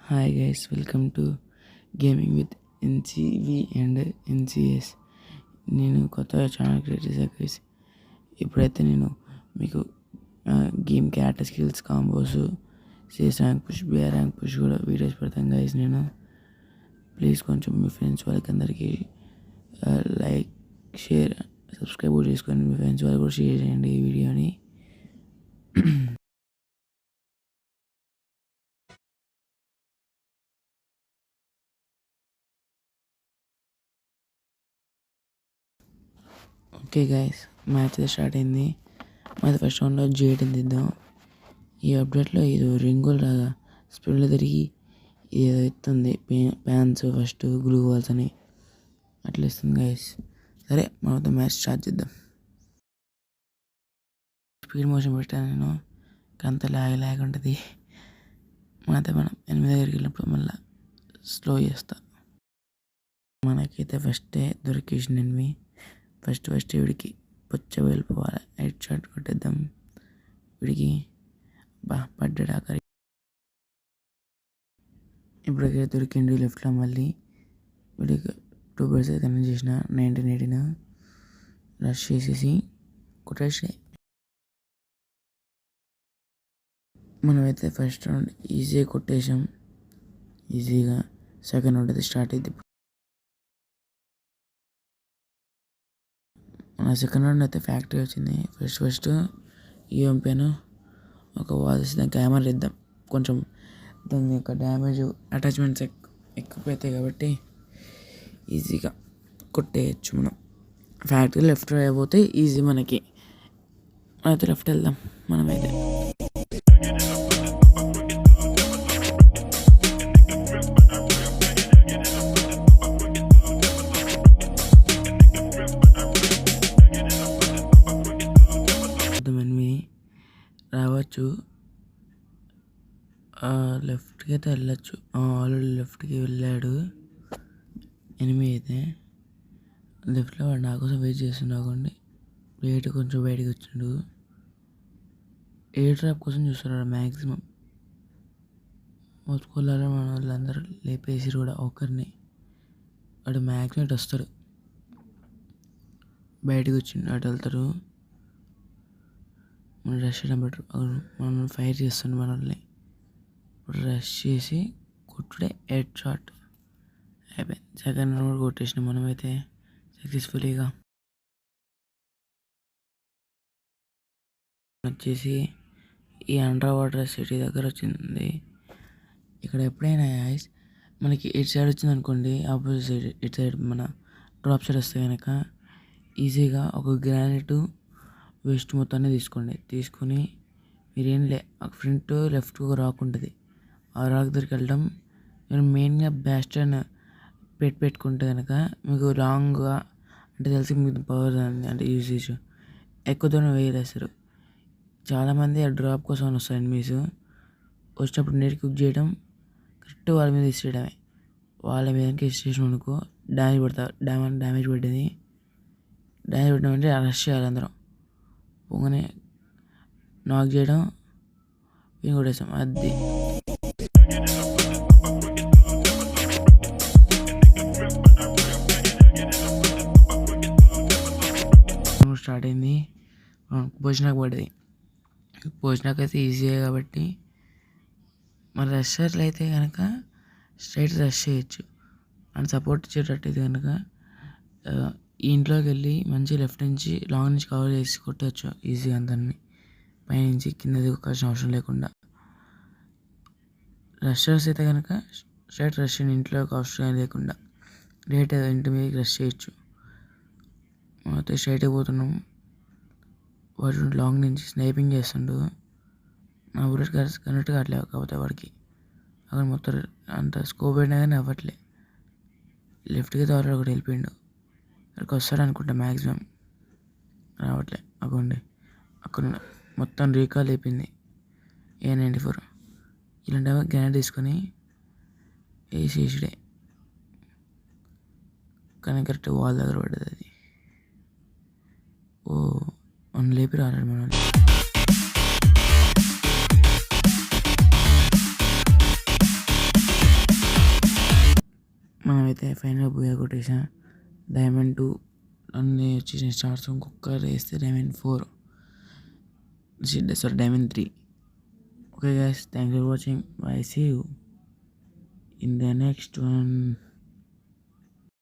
Hi guys, welcome to gaming with NCV and NCS. నేను కొత్తగా channel create చేశాను guys. ఇప్పుడైతే నేను మీకు game character skills combos, CS rank push, BR rank push కూడా videos పెడతాను గైస్. నేను ప్లీజ్ కొంచెం మీ ఫ్రెండ్స్ వాళ్ళకి అందరికీ లైక్, షేర్, సబ్స్క్రైబ్ కూడా చేసుకొని మీ ఫ్రెండ్స్ వాళ్ళకి కూడా షేర్ చేయండి ఈ వీడియోని. ఓకే గైస్, మ్యాచ్ అయితే స్టార్ట్ అయింది. మాది ఫస్ట్ రౌండ్లో జేడ్ని తీద్దాం. ఈ అప్డేట్లో ఇది రింగులు రాగా స్పీడ్లో తిరిగి ఏదో ఇస్తుంది ప్యాన్స్ ఫస్ట్ గ్లూ వాల్స్ అని అట్లా ఇస్తుంది గైస్. సరే మనతో మ్యాచ్ స్టార్ట్ చేద్దాం. స్పీడ్ మోషన్ పెట్టాను నేను, అంత లాగ్ ఉంటుంది. మనం 8 దగ్గరికి వెళ్ళినప్పుడు మళ్ళీ స్లో చేస్తా. మనకైతే ఫస్టే దొరికేసిన ఎనిమి. ఫస్ట్ వీడికి వెళ్ళిపోవాలి. హెడ్ షాట్ కొట్టేద్దాం. వీడికి పడ్డాడు ఆఖరి. ఇప్పటికే దొరికిండు లెఫ్ట్లో. మళ్ళీ వీడికి 2 బర్డ్స్ అయితే కనెక్ట్ చేసిన 1918 రష్ చేసేసి కొట్టేసి మనమైతే ఫస్ట్ రౌండ్ ఈజీగా కొట్టేసాం. ఈజీగా సెకండ్ రౌండ్ అయితే స్టార్ట్ అయింది. మన సెకండ్ రౌండ్ అయితే ఫ్యాక్టరీ వచ్చింది. ఫస్ట్ పంపాను ఒక వాల్స్. దాని కెమెరా ఇద్దాం. కొంచెం దాని యొక్క డ్యామేజ్ అటాచ్మెంట్స్ ఎక్కువైతాయి కాబట్టి ఈజీగా కొట్టేయచ్చు మనం. ఫ్యాక్టరీ లెఫ్ట్ అయిపోతే ఈజీ మనకి. అయితే లెఫ్ట్ వెళ్దాం మనమైతే. రావచ్చు, లెఫ్ట్కి అయితే వెళ్ళచ్చు. ఆల్రెడీ లెఫ్ట్కి వెళ్ళాడు ఎనిమి అయితే. లెఫ్ట్లో వాడు నా కోసం వెయిట్ చేస్తున్నాకోండి. వెయిట్ కొంచెం బయటకు వచ్చిండు. ఎయిర్ డ్రాప్ కోసం చూస్తున్నాడు మ్యాక్సిమం. మొత్తుకోలేరు మన వాళ్ళందరూ లేపేసి కూడా ఒకరిని. వాడు మ్యాక్సిమం ఇటు వస్తాడు. బయటకు వచ్చిండు, అటు వెళ్తారు. మనం రష్ చేయడం బెటర్. మనం ఫైర్ చేస్తుండే మనల్ని. ఇప్పుడు రష్ చేసి కొట్టుడే హెడ్ షాట్ అయిపోయింది. సెకండ్ రౌండ్ కూడా కొట్టేసిన మనమైతే సక్సెస్ఫుల్గా. వచ్చేసి ఈ అండర్ వాటర్ సిటీ దగ్గర వచ్చింది. ఇక్కడ ఎప్పుడైనా ఐస్ మనకి ఇటు సైడ్ వచ్చింది అనుకోండి, ఆపోజిట్ సైడ్ ఇటు సైడ్ మన డ్రాప్ సైడ్ వస్తే కనుక ఈజీగా ఒక గ్రానైట్ వేస్ట్ మొత్తాన్ని తీసుకొని మీరేం ఫ్రంట్ లెఫ్ట్ ఒక రాక్ ఉంటుంది. ఆ రాక్ దగ్గరికి వెళ్ళడం. నేను మెయిన్గా బ్యాస్టర్న్ పెట్టుకుంటే కనుక మీకు లాంగ్గా అంటే తెలిసి మీకు పవర్ అంటే యూసేజ్ ఎక్కువ దూరం వేయలేస్తారు. చాలామంది ఆ డ్రాప్ కోసం వస్తారు ఎనిమీస్. వచ్చినప్పుడు నేట్ కుక్ చేయడం, కరెక్ట్ వాళ్ళ మీద ఇచ్చేయడమే. వాళ్ళ మీదకి ఇచ్చేసిన అనుకో డ్యామేజ్ పడ్డది. డ్యామేజ్ పడ్డామంటే రష్ చేయాలి అందరం. పొంగనే నాక్ చేయడం, విన్ కొట్టేసాం. అది స్టార్ట్ అయింది. భోజనాకు పడ్డది. భోజనాకు అయితే ఈజీయే కాబట్టి మన రషర్లు అయితే కనుక స్ట్రైట్ రష్ చేయొచ్చు. అండ్ సపోర్ట్ ఇచ్చేటట్టు అయితే కనుక ఈ ఇంట్లోకి వెళ్ళి మంచి లెఫ్ట్ నుంచి లాంగ్ నుంచి కవర్ చేసి కొట్టవచ్చు ఈజీగా. అందరినీ పైనుంచి కింద దిగుకాల్సిన అవసరం లేకుండా. రషర్స్ అయితే కనుక స్ట్రైట్ రష్ ఇంట్లోకి అవసరం లేకుండా డైరెక్ట్ ఇంటి మీదకి రష్ చేయొచ్చు. అయితే స్ట్రైట్ అయిపోతున్నాం. వాడు లాంగ్ నుంచి స్నైపింగ్ చేస్తుండు. నా బుల్లెట్ కనెక్ట్ కావట్లేదు కాకపోతే వాడికి. అక్కడ మొత్తం అంత స్కోప్ అయినా కానీ అవ్వట్లే. లెఫ్ట్కి అయితే ఆల్రెడీ ఒకటి వెళ్ళిపోయిండు. అక్కడికి వస్తాడు అనుకుంటా మ్యాక్సిమం. రావట్లే. అవ్వండి అక్కడ మొత్తం రీకాల్ అయిపోయింది. A94 ఇలాంటి గ్రానైట్ తీసుకొని వేసేసుడే. కానీ కరెక్ట్ వాల్ దగ్గర పడ్డది అది. మనం లేపి రాలేడు మనల్ని. మనమైతే ఫైనల్గా బూయా కొట్టేసాం. డైమండ్ 2 అన్నీ వచ్చేసినాయి స్టార్స్. ఇంకొక వేస్తే diamond 4 sorry diamond 3. Okay guys, thanks for watching. Bye, see you in the next one.